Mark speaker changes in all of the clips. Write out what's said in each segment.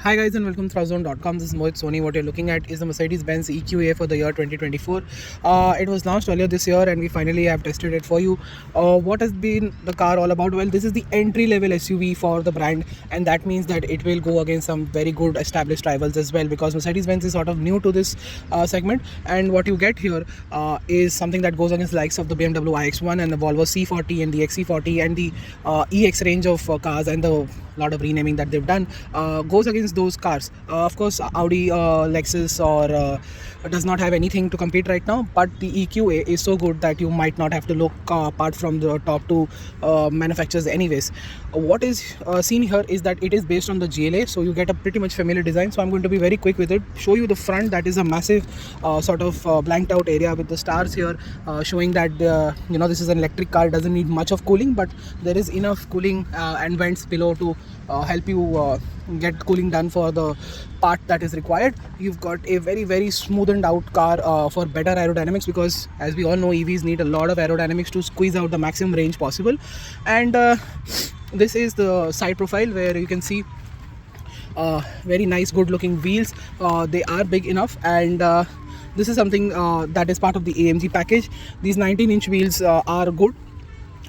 Speaker 1: Hi guys and welcome to Throwzone.com. This is Mohit Soni. What you're looking at is the Mercedes-Benz EQA for the year 2024. It was launched earlier this year and we finally have tested it for you. What has been the car all about? Well, this is the entry-level SUV for the brand, and that means that it will go against some very good established rivals as well, because Mercedes-Benz is sort of new to this segment, and what you get here is something that goes against the likes of the BMW iX1 and the Volvo C40 and the XC40 and the EX range of cars, and the lot of renaming that they've done goes against those cars. Of course, Audi, Lexus, or does not have anything to compete right now, but the EQA is so good that you might not have to look apart from the top two manufacturers anyways. What is seen here is that it is based on the GLA, so you get a pretty much familiar design. So I'm going to be very quick with it, show you the front. That is a massive sort of blanked out area with the stars here, showing that this is an electric car. It doesn't need much of cooling, but there is enough cooling and vents below to help you get cooling done for the part that is required. You've got a very smoothened out car for better aerodynamics, because as we all know, EVs need a lot of aerodynamics to squeeze out the maximum range possible. And this is the side profile, where you can see very nice good looking wheels. They are big enough, and this is something that is part of the AMG package. These 19-inch wheels are good,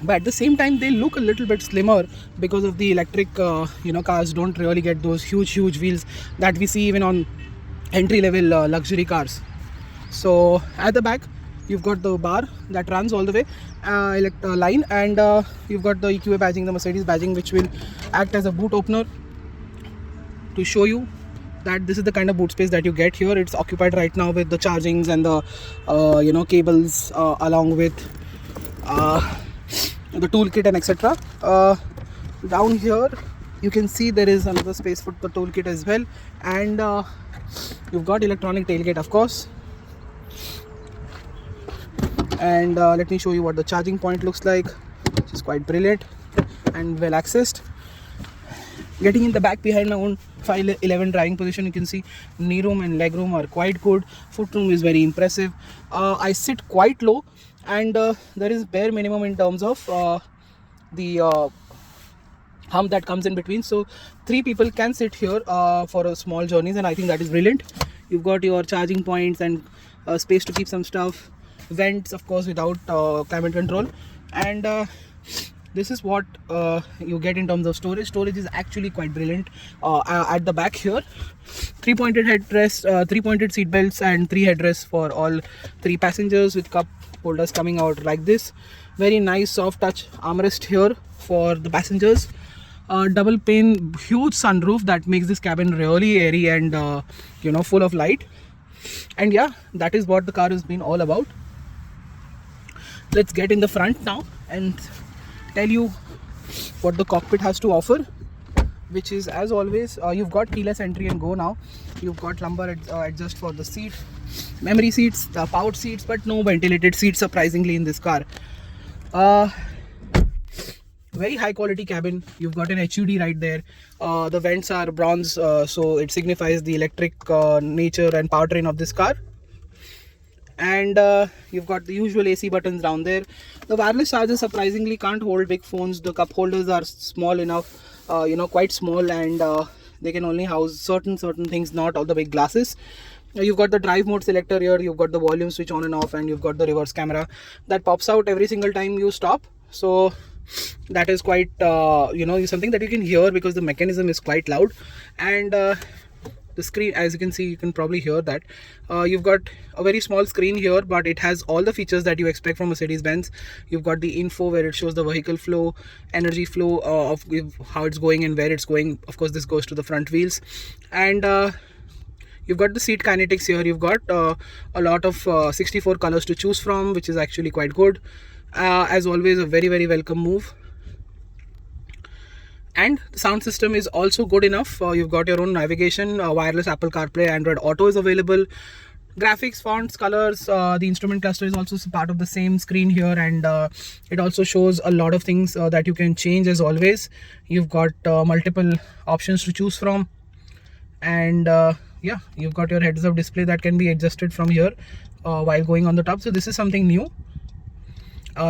Speaker 1: but at the same time they look a little bit slimmer because of the electric cars don't really get those huge wheels that we see even on entry level luxury cars. So at the back you've got the bar that runs all the way line, and you've got the EQA badging, the Mercedes badging, which will act as a boot opener to show you that this is the kind of boot space that you get here. It's occupied right now with the chargings and the cables, along with the toolkit and etc. Down here you can see there is another space for the toolkit as well, and you've got electronic tailgate, of course. And let me show you what the charging point looks like, which is quite brilliant and well accessed. Getting in the back behind my own 511 driving position, you can see knee room and leg room are quite good. Foot room is very impressive. I sit quite low, and there is bare minimum in terms of the hump that comes in between, so 3 people can sit here for a small journeys, and I think that is brilliant. You've got your charging points and space to keep some stuff, vents of course without climate control, and this is what you get in terms of storage is actually quite brilliant. At the back here, 3 pointed headrests, 3 pointed seat belts, and 3 headrests for all 3 passengers, with cup holders coming out like this. Very nice soft touch armrest here for the passengers. Double pane huge sunroof that makes this cabin really airy and full of light. And yeah, that is what the car has been all about. Let's get in the front now and tell you what the cockpit has to offer, which is, as always, you've got keyless entry and go now. You've got lumbar adjust for the seat, memory seats, the powered seats, but no ventilated seats surprisingly in this car. Very high quality cabin. You've got an HUD right there. The vents are bronze, so it signifies the electric nature and powertrain of this car. And you've got the usual AC buttons down there. The wireless charger surprisingly can't hold big phones. The cup holders are small enough, quite small, and they can only house certain things, not all the big glasses. You've got the drive mode selector here. You've got the volume switch on and off, and you've got the reverse camera that pops out every single time you stop. So that is quite something that you can hear, because the mechanism is quite loud. And the screen, as you can see, you can probably hear that. You've got a very small screen here, but it has all the features that you expect from Mercedes-Benz. You've got the info where it shows the vehicle flow, energy flow of how it's going and where it's going. Of course, this goes to the front wheels. And you've got the seat kinetics here. You've got a lot of 64 colors to choose from, which is actually quite good. As always, a very welcome move. And the sound system is also good enough. You've got your own navigation, wireless Apple CarPlay, Android Auto is available. Graphics, fonts, colors, the instrument cluster is also part of the same screen here, and it also shows a lot of things that you can change. As always, you've got multiple options to choose from, and yeah, you've got your heads-up display that can be adjusted from here while going on the top. So this is something new.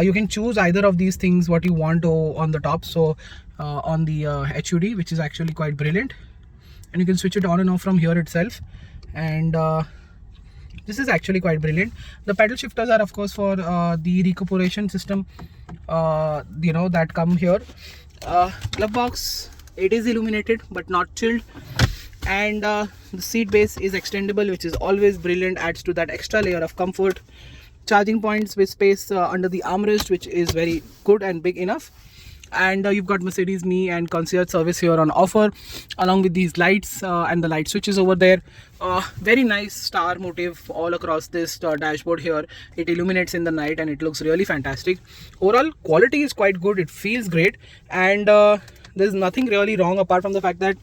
Speaker 1: You can choose either of these things what you want on the top. So on the HUD, which is actually quite brilliant. and you can switch it on and off from here itself. And this is actually quite brilliant. The pedal shifters are of course for the recuperation system, that come here. Glove box, it is illuminated but not chilled, and the seat base is extendable, which is always brilliant, adds to that extra layer of comfort. Charging points with space under the armrest, which is very good and big enough. And you've got Mercedes Me and concierge service here on offer, along with these lights and the light switches over there. Very nice star motif all across this dashboard here. It illuminates in the night and it looks really fantastic. Overall quality is quite good, it feels great, and there's nothing really wrong apart from the fact that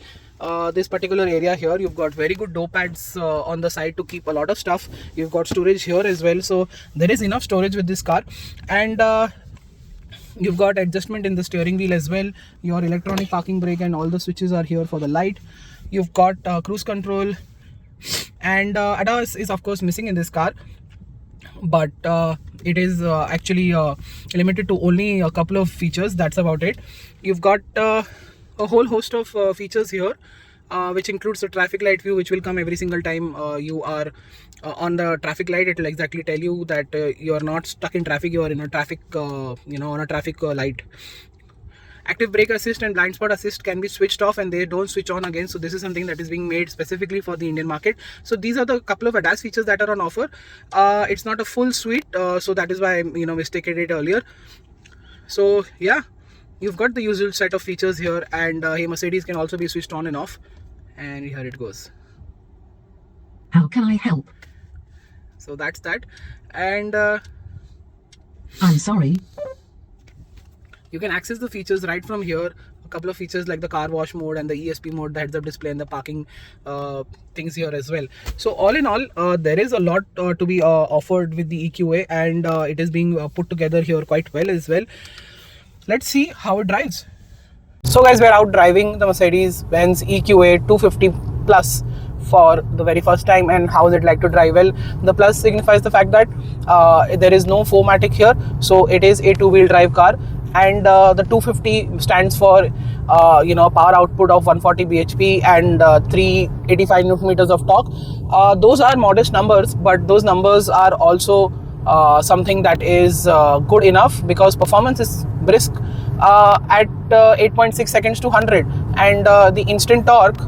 Speaker 1: this particular area here, you've got very good door pads on the side to keep a lot of stuff. You've got storage here as well, so there is enough storage with this car. And you've got adjustment in the steering wheel as well. Your electronic parking brake and all the switches are here for the light. You've got cruise control, and ADAS is of course missing in this car, but it is actually limited to only a couple of features. That's about it. You've got a whole host of features here, which includes the traffic light view, which will come every single time you are on the traffic light. It will exactly tell you that you are not stuck in traffic, you are in a traffic on a traffic light. Active brake assist and blind spot assist can be switched off and they don't switch on again, so this is something that is being made specifically for the Indian market. So these are the couple of ADAS features that are on offer. It's not a full suite, so that is why I mistaken it earlier. So yeah, you've got the usual set of features here, and hey, Mercedes can also be switched on and off, and here it goes.
Speaker 2: How can I help?
Speaker 1: So that's that. And
Speaker 2: I'm sorry.
Speaker 1: you can access the features right from here. A couple of features like the car wash mode and the ESP mode, the heads up display, and the parking things here as well. So all in all, there is a lot to be offered with the EQA, and it is being put together here quite well as well. Let's see how it drives. So guys, we're out driving the Mercedes-Benz EQA 250 Plus for the very first time. And how is it like to drive? Well, the plus signifies the fact that there is no 4MATIC here, so it is a two-wheel drive car. And the 250 stands for power output of 140 bhp and 385 newton meters of torque. Those are modest numbers, but those numbers are also something that is good enough, because performance is brisk at 8.6 seconds to 100, and the instant torque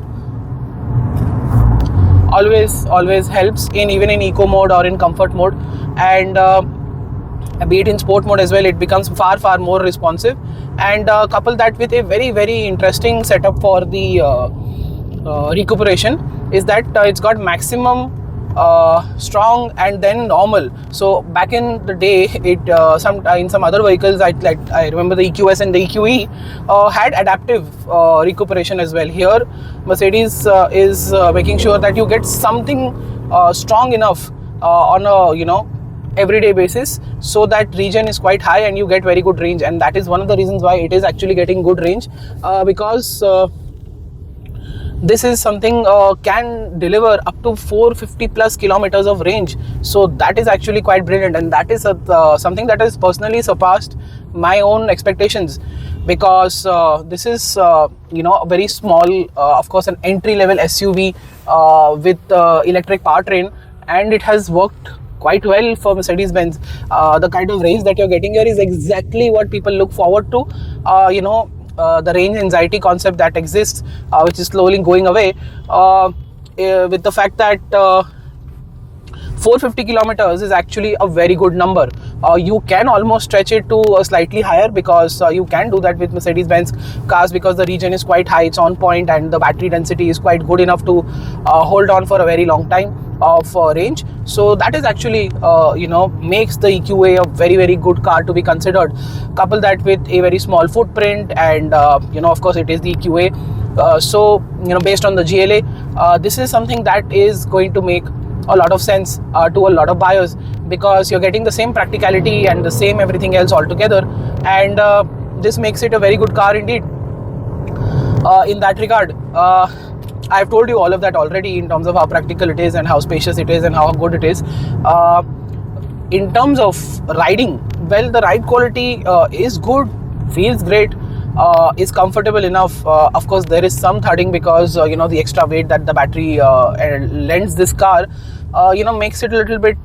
Speaker 1: always helps even in eco mode or in comfort mode, and be it in sport mode as well. It becomes far more responsive, and couple that with a very interesting setup for the recuperation is that it's got maximum, strong, and then normal. So back in the day, it in some other vehicles, I remember the EQS and the EQE had adaptive recuperation as well. Here Mercedes is making sure that you get something strong enough on a everyday basis, so that regen is quite high and you get very good range. And that is one of the reasons why it is actually getting good range, because this is something can deliver up to 450 plus kilometers of range. So that is actually quite brilliant, and that is something that has personally surpassed my own expectations, because this is a very small, of course an entry level SUV with electric powertrain, and it has worked quite well for Mercedes-Benz. The kind of range that you're getting here is exactly what people look forward to. The range anxiety concept that exists, which is slowly going away, with the fact that 450 kilometers is actually a very good number. You can almost stretch it to a slightly higher, because you can do that with Mercedes-Benz cars, because the regen is quite high, it's on point, and the battery density is quite good enough to hold on for a very long time of range. So that is actually makes the EQA a very good car to be considered. Couple that with a very small footprint, and of course it is the EQA, so based on the GLA, this is something that is going to make a lot of sense to a lot of buyers, because you're getting the same practicality and the same everything else all together, and this makes it a very good car indeed in that regard. I've told you all of that already in terms of how practical it is and how spacious it is and how good it is. In terms of riding, well, the ride quality is good, feels great, is comfortable enough. Of course, there is some thudding because the extra weight that the battery lends this car, makes it a little bit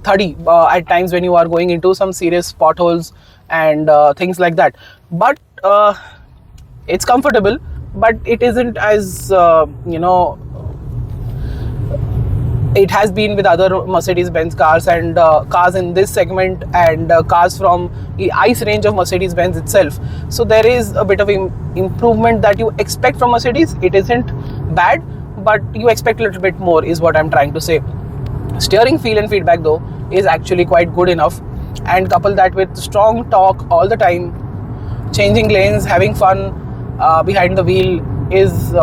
Speaker 1: thuddy at times when you are going into some serious potholes and things like that. But it's comfortable, but it isn't as it has been with other Mercedes-Benz cars and cars in this segment and cars from the ICE range of Mercedes-Benz itself. So there is a bit of improvement that you expect from Mercedes. It isn't bad, but you expect a little bit more is what I'm trying to say. Steering feel and feedback though is actually quite good enough, and couple that with strong torque all the time, changing lanes, having fun behind the wheel is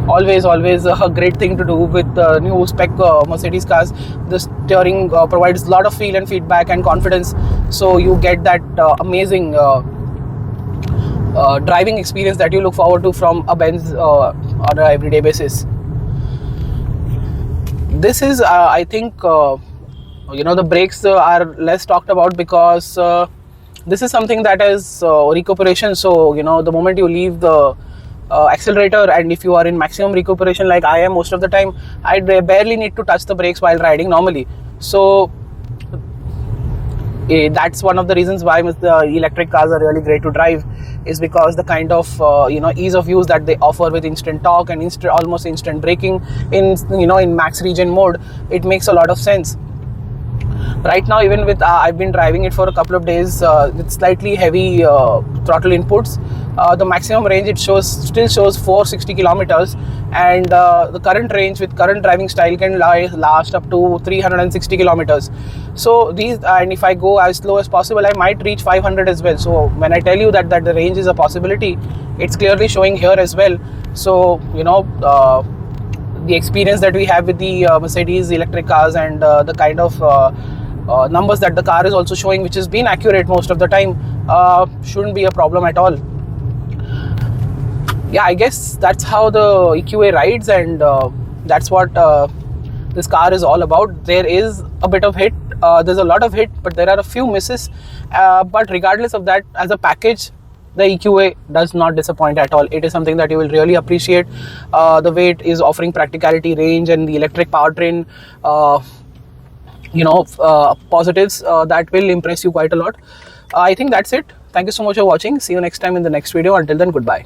Speaker 1: always a great thing to do with new spec Mercedes cars. The steering provides a lot of feel and feedback and confidence, so you get that amazing driving experience that you look forward to from a Benz on an everyday basis. This is I think the brakes are less talked about because this is something that is recuperation. So the moment you leave the accelerator, and if you are in maximum recuperation like I am most of the time, I barely need to touch the brakes while riding normally. So that's one of the reasons why the electric cars are really great to drive, is because the kind of ease of use that they offer with instant torque and almost instant braking in max regen mode. It makes a lot of sense. Right now, even with I've been driving it for a couple of days with slightly heavy throttle inputs, the maximum range it still shows 460 kilometers, and the current range with current driving style can last up to 360 kilometers. So and if I go as slow as possible, I might reach 500 as well. So when I tell you that the range is a possibility, it's clearly showing here as well. So the experience that we have with the Mercedes electric cars and the kind of numbers that the car is also showing, which has been accurate most of the time, shouldn't be a problem at all. Yeah, I guess that's how the EQA rides, and that's what this car is all about. There is a bit of hit, there's a lot of hit, but there are a few misses, but regardless of that, as a package, the EQA does not disappoint at all. It is something that you will really appreciate. The way it is offering practicality, range, and the electric powertrain positives that will impress you quite a lot. I think that's it. Thank you so much for watching. See you next time in the next video. Until then, goodbye.